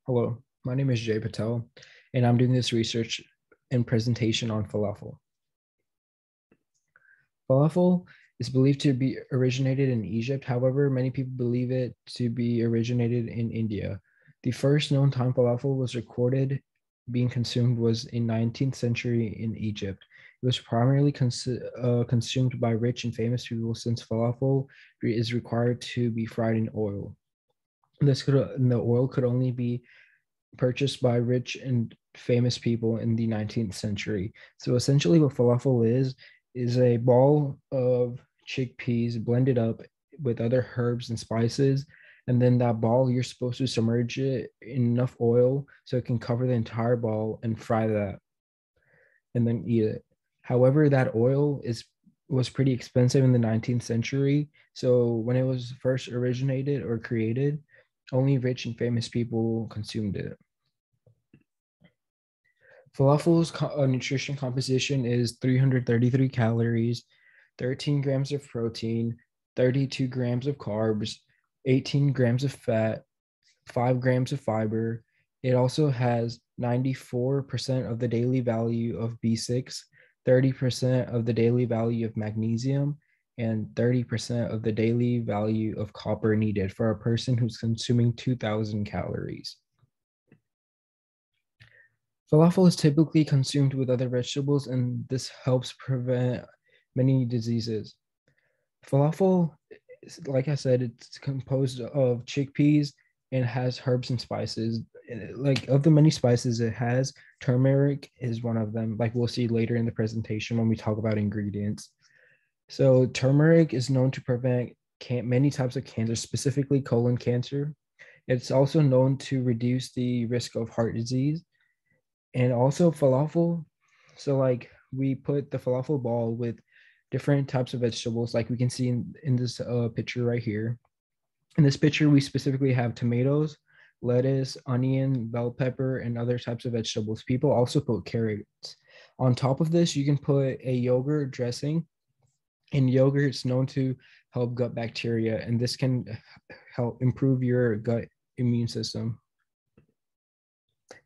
Hello, my name is Jay Patel, and I'm doing this research and presentation on falafel. Falafel is believed to be originated in Egypt. However, many people believe it to be originated in India. The first known time falafel was recorded being consumed was in 19th century in Egypt. It was primarily consumed by rich and famous people since falafel is required to be fried in oil. The oil could only be purchased by rich and famous people in the 19th century. So essentially, what falafel is a ball of chickpeas blended up with other herbs and spices. And then that ball, you're supposed to submerge it in enough oil so it can cover the entire ball and fry that and then eat it. However, that oil is was pretty expensive in the 19th century. So when it was first originated or created, only rich and famous people consumed it. Falafel's nutrition composition is 333 calories, 13 grams of protein, 32 grams of carbs, 18 grams of fat, 5 grams of fiber. It also has 94% of the daily value of B6, 30% of the daily value of magnesium, and 30% of the daily value of copper needed for a person who's consuming 2,000 calories. Falafel is typically consumed with other vegetables, and this helps prevent many diseases. Falafel, like I said, it's composed of chickpeas and has herbs and spices. Like of the many spices it has, turmeric is one of them. Like we'll see later in the presentation when we talk about ingredients. So turmeric is known to prevent many types of cancer, specifically colon cancer. It's also known to reduce the risk of heart disease and also falafel. So like we put the falafel ball with different types of vegetables, like we can see in this picture right here. In this picture, we specifically have tomatoes, lettuce, onion, bell pepper, and other types of vegetables. People also put carrots. On top of this, you can put a yogurt dressing, and yogurt is known to help gut bacteria, and this can help improve your gut immune system.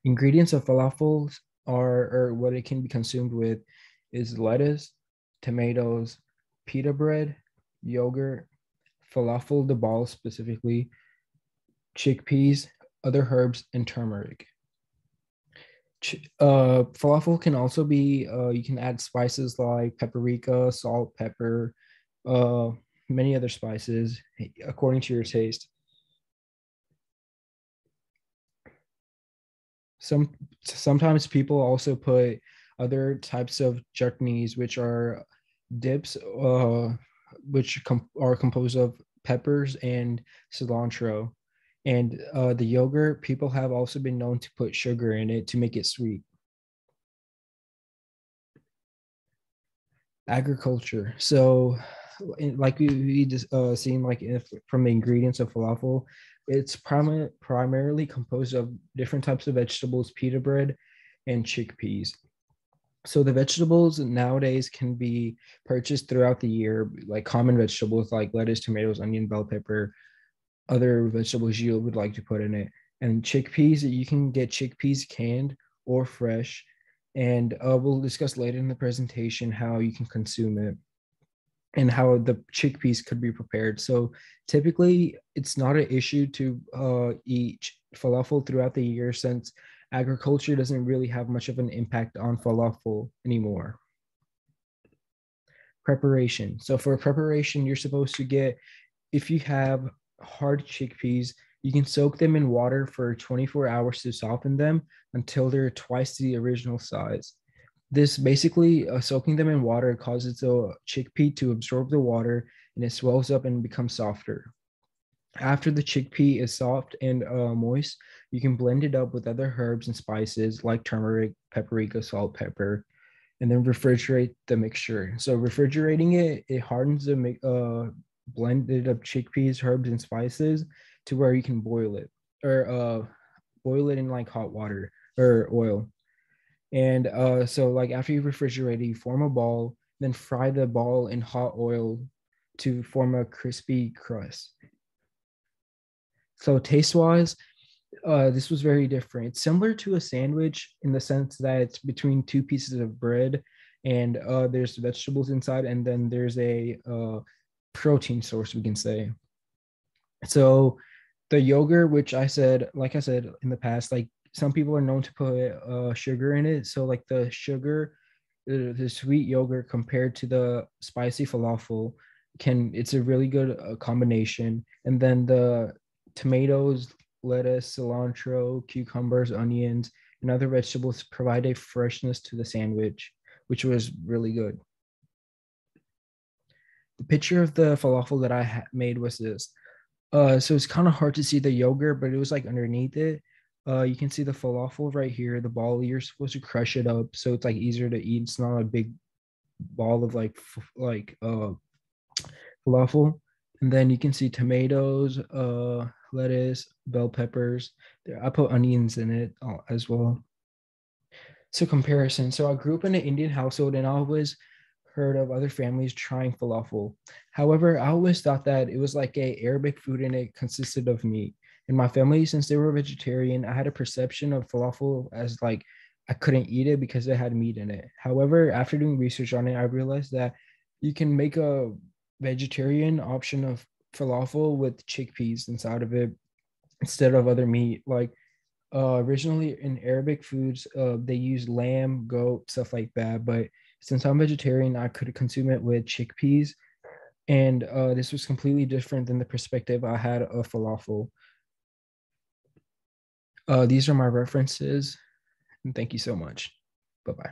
Ingredients of falafels are, or what it can be consumed with, is lettuce, tomatoes, pita bread, yogurt, falafel, the ball specifically, chickpeas, other herbs, and turmeric. Falafel can also be, you can add spices like paprika, salt, pepper, uh, many other spices according to your taste. Sometimes people also put other types of chutneys, which are dips, are composed of peppers and cilantro. And the yogurt, people have also been known to put sugar in it to make it sweet. Agriculture. So, like we just seen, like if from the ingredients of falafel, it's primarily composed of different types of vegetables, pita bread, and chickpeas. So the vegetables nowadays can be purchased throughout the year, like common vegetables like lettuce, tomatoes, onion, bell pepper, other vegetables you would like to put in it. And chickpeas, you can get chickpeas canned or fresh. And we'll discuss later in the presentation how you can consume it and how the chickpeas could be prepared. So typically, it's not an issue to eat falafel throughout the year since agriculture doesn't really have much of an impact on falafel anymore. Preparation. So for preparation, you're supposed to get, if you have hard chickpeas, you can soak them in water for 24 hours to soften them until they're twice the original size. This basically, soaking them in water causes the chickpea to absorb the water and it swells up and becomes softer. After the chickpea is soft and moist, you can blend it up with other herbs and spices like turmeric, paprika, salt, pepper, and then refrigerate the mixture. So refrigerating it hardens the blended up chickpeas, herbs, and spices to where you can boil it or boil it in like hot water or oil. And so like after you refrigerate it, you form a ball, then fry the ball in hot oil to form a crispy crust. So taste wise, This was very different. It's similar to a sandwich in the sense that it's between two pieces of bread, and there's vegetables inside, and then there's a protein source, we can say. So the yogurt, which like I said in the past, like some people are known to put sugar in it. So like the sugar, the sweet yogurt compared to the spicy falafel it's a really good combination. And then the tomatoes, lettuce, cilantro, cucumbers, onions, and other vegetables provide a freshness to the sandwich, which was really good. The picture of the falafel that I made was this. So it's kind of hard to see the yogurt, but it was like underneath it. You can see the falafel right here, the ball. You're supposed to crush it up, so it's like easier to eat. It's not a big ball of falafel. And then you can see tomatoes, lettuce, bell peppers. There, I put onions in it as well. So comparison. So I grew up in an Indian household, and I always heard of other families trying falafel. However, I always thought that it was like a Arabic food and it consisted of meat. In my family, since they were vegetarian, I had a perception of falafel as like I couldn't eat it because it had meat in it. However, after doing research on it, I realized that you can make a vegetarian option of falafel with chickpeas inside of it instead of other meat. Like originally in Arabic foods, they use lamb, goat, stuff like that. But since I'm vegetarian, I could consume it with chickpeas. And this was completely different than the perspective I had of falafel. These are my references. And thank you so much. Bye bye.